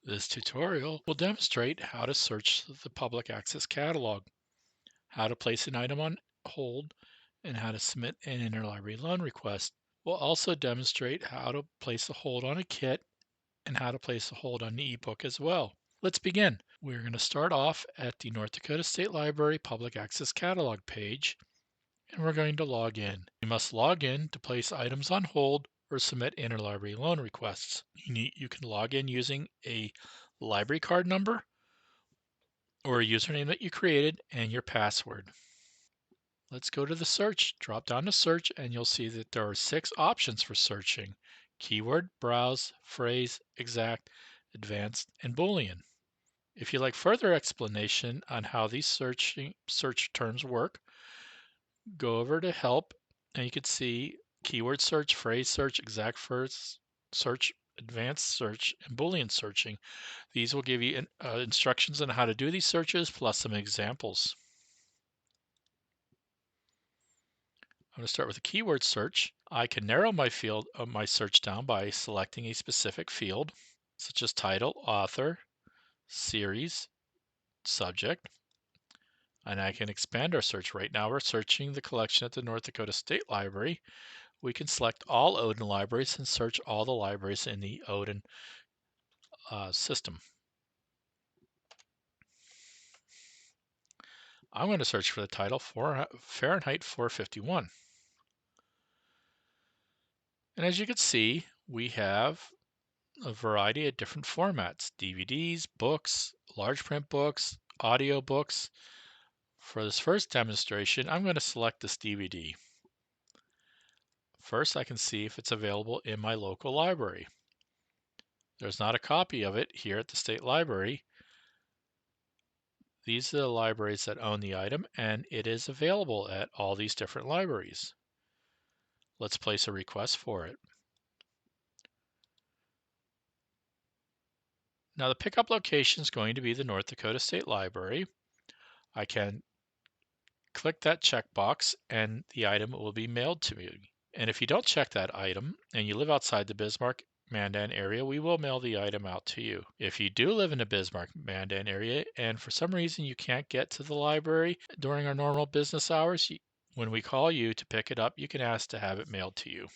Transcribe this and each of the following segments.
This tutorial will demonstrate how to search the public access catalog, how to place an item on hold, and how to submit an interlibrary loan request. We'll also demonstrate how to place a hold on a kit and how to place a hold on the ebook as well. Let's begin. We're going to start off at the North Dakota State Library Public Access Catalog page, and we're going to log in. You must log in to place items on hold or submit interlibrary loan requests. You can log in using a library card number or a username that you created and your password. Let's go to the search. Drop down to search and you'll see that there are 6 options for searching: keyword, browse, phrase, exact, advanced, and Boolean. If you'd like further explanation on how these search terms work, go over to help and you can see keyword search, phrase search, exact first search, advanced search, and Boolean searching. These will give you instructions on how to do these searches plus some examples. I'm going to start with a keyword search. I can narrow my field of my search down by selecting a specific field, such as title, author, series, subject, and I can expand our search. Right now we're searching the collection at the North Dakota State Library. We can select all ODIN libraries and search all the libraries in the ODIN system. I'm going to search for the title for Fahrenheit 451. And as you can see, we have a variety of different formats: DVDs, books, large print books, audio books. For this first demonstration, I'm going to select this DVD. First, I can see if it's available in my local library. There's not a copy of it here at the state library. These are the libraries that own the item, and it is available at all these different libraries. Let's place a request for it. Now the pickup location is going to be the North Dakota State Library. I can click that checkbox and the item will be mailed to me. And if you don't check that item and you live outside the Bismarck-Mandan area, we will mail the item out to you. If you do live in the Bismarck-Mandan area and for some reason you can't get to the library during our normal business hours, when we call you to pick it up, you can ask to have it mailed to you.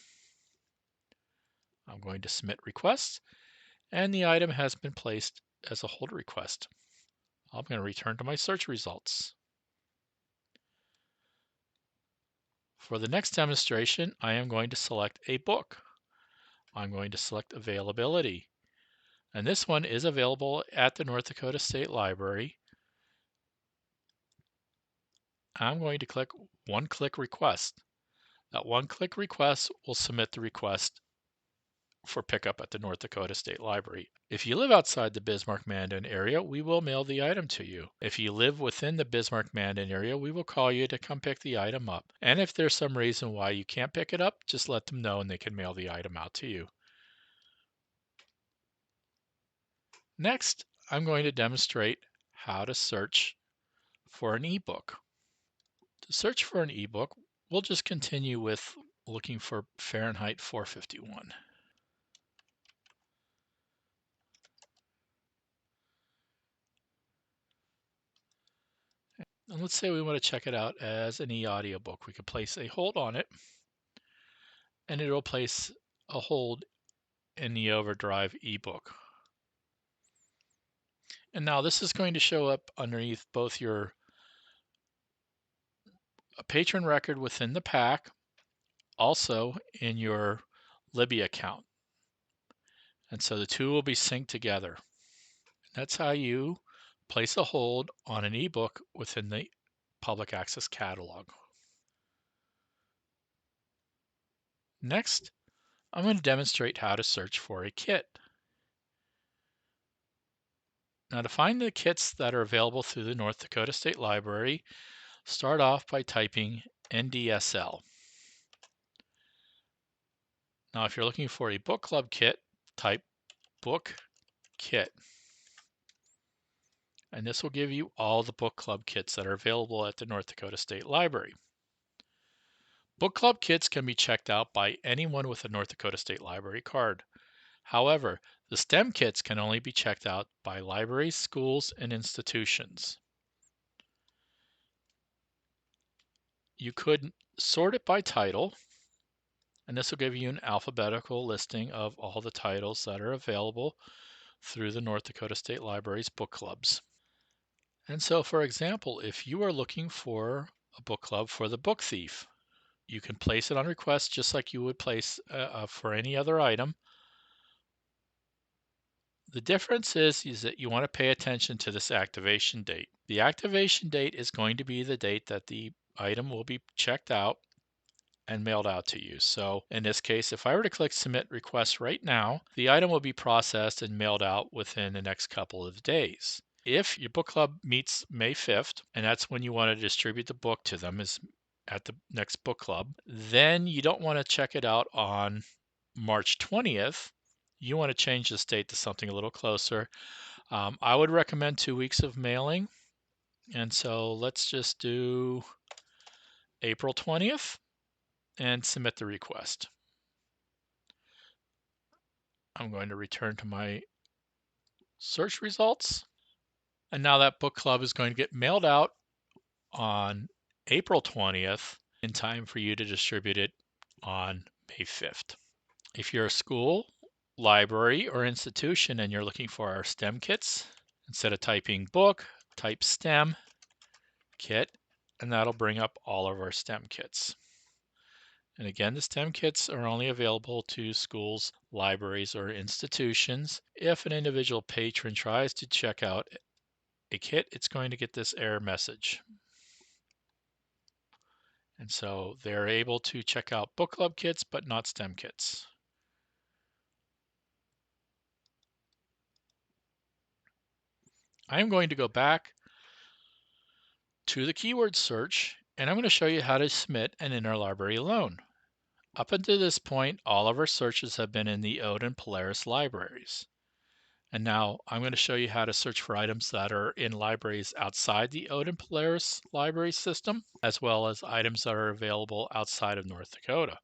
I'm going to submit request, and the item has been placed as a hold request. I'm going to return to my search results. For the next demonstration, I am going to select a book. I'm going to select availability. And this one is available at the North Dakota State Library. I'm going to click one-click request. That one-click request will submit the request for pickup at the North Dakota State Library. If you live outside the Bismarck-Mandan area, we will mail the item to you. If you live within the Bismarck-Mandan area, we will call you to come pick the item up. And if there's some reason why you can't pick it up, just let them know and they can mail the item out to you. Next, I'm going to demonstrate how to search for an ebook. To search for an ebook, we'll just continue with looking for Fahrenheit 451. And let's say we want to check it out as an e-audiobook. We could place a hold on it, and it'll place a hold in the Overdrive ebook. And now this is going to show up underneath both your patron record within the PAC, also in your Libby account. And so the two will be synced together. That's how you place a hold on an ebook within the public access catalog. Next, I'm going to demonstrate how to search for a kit. Now, to find the kits that are available through the North Dakota State Library, start off by typing NDSL. Now, if you're looking for a book club kit, type book kit. And this will give you all the book club kits that are available at the North Dakota State Library. Book club kits can be checked out by anyone with a North Dakota State Library card. However, the STEM kits can only be checked out by libraries, schools, and institutions. You could sort it by title, and this will give you an alphabetical listing of all the titles that are available through the North Dakota State Library's book clubs. And so, for example, if you are looking for a book club for The Book Thief, you can place it on request just like you would place for any other item. The difference is that you want to pay attention to this activation date. The activation date is going to be the date that the item will be checked out and mailed out to you. So in this case, if I were to click submit request right now, the item will be processed and mailed out within the next couple of days. If your book club meets May 5th, and that's when you want to distribute the book to them, is at the next book club, then you don't want to check it out on March 20th. You want to change the date to something a little closer. I would recommend 2 weeks of mailing. And so let's just do April 20th and submit the request. I'm going to return to my search results. And now that book club is going to get mailed out on April 20th in time for you to distribute it on May 5th. If you're a school, library, or institution and you're looking for our STEM kits, instead of typing book, type STEM kit, and that'll bring up all of our STEM kits. And again, the STEM kits are only available to schools, libraries, or institutions. If an individual patron tries to check out a kit, it's going to get this error message. And so they're able to check out book club kits, but not STEM kits. I'm going to go back to the keyword search, and I'm going to show you how to submit an interlibrary loan. Up until this point, all of our searches have been in the ODIN Polaris libraries. And now I'm going to show you how to search for items that are in libraries outside the ODIN Polaris library system, as well as items that are available outside of North Dakota.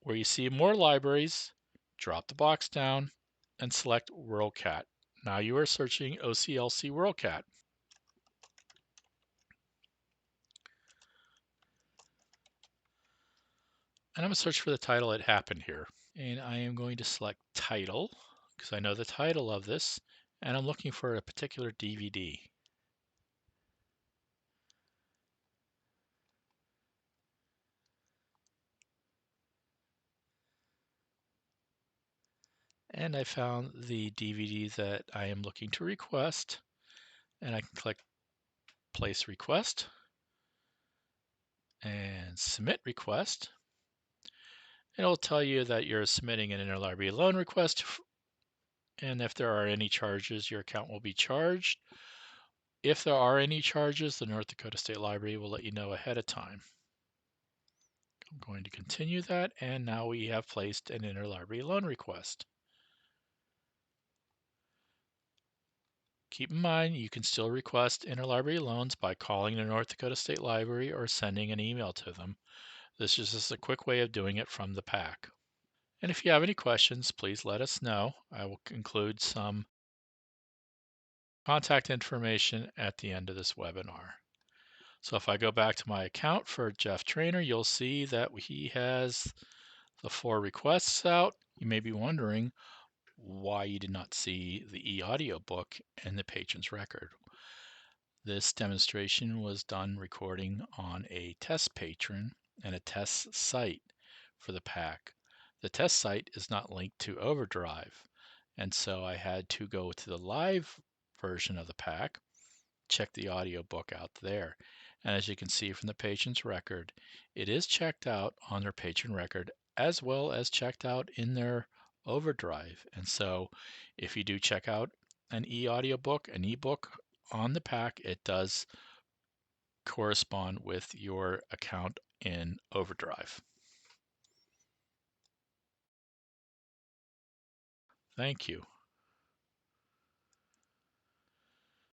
Where you see more libraries, drop the box down and select WorldCat. Now you are searching OCLC WorldCat. And I'm going to search for the title It Happened Here. And I am going to select title because I know the title of this, and I'm looking for a particular DVD. And I found the DVD that I am looking to request, and I can click place request and submit request. It'll tell you that you're submitting an interlibrary loan request, and if there are any charges, your account will be charged. If there are any charges, the North Dakota State Library will let you know ahead of time. I'm going to continue that, and now we have placed an interlibrary loan request. Keep in mind, you can still request interlibrary loans by calling the North Dakota State Library or sending an email to them. This is just a quick way of doing it from the PAC. And if you have any questions, please let us know. I will include some contact information at the end of this webinar. So if I go back to my account for Jeff Trainer, you'll see that he has the 4 requests out. You may be wondering why you did not see the e-audio book in the patron's record. This demonstration was done recording on a test patron and a test site for the PAC. The test site is not linked to Overdrive, and so I had to go to the live version of the PAC, check the audiobook out there. And as you can see from the patron's record, it is checked out on their patron record as well as checked out in their Overdrive. And so if you do check out an e-audiobook, an ebook on the PAC, it does correspond with your account in Overdrive. Thank you.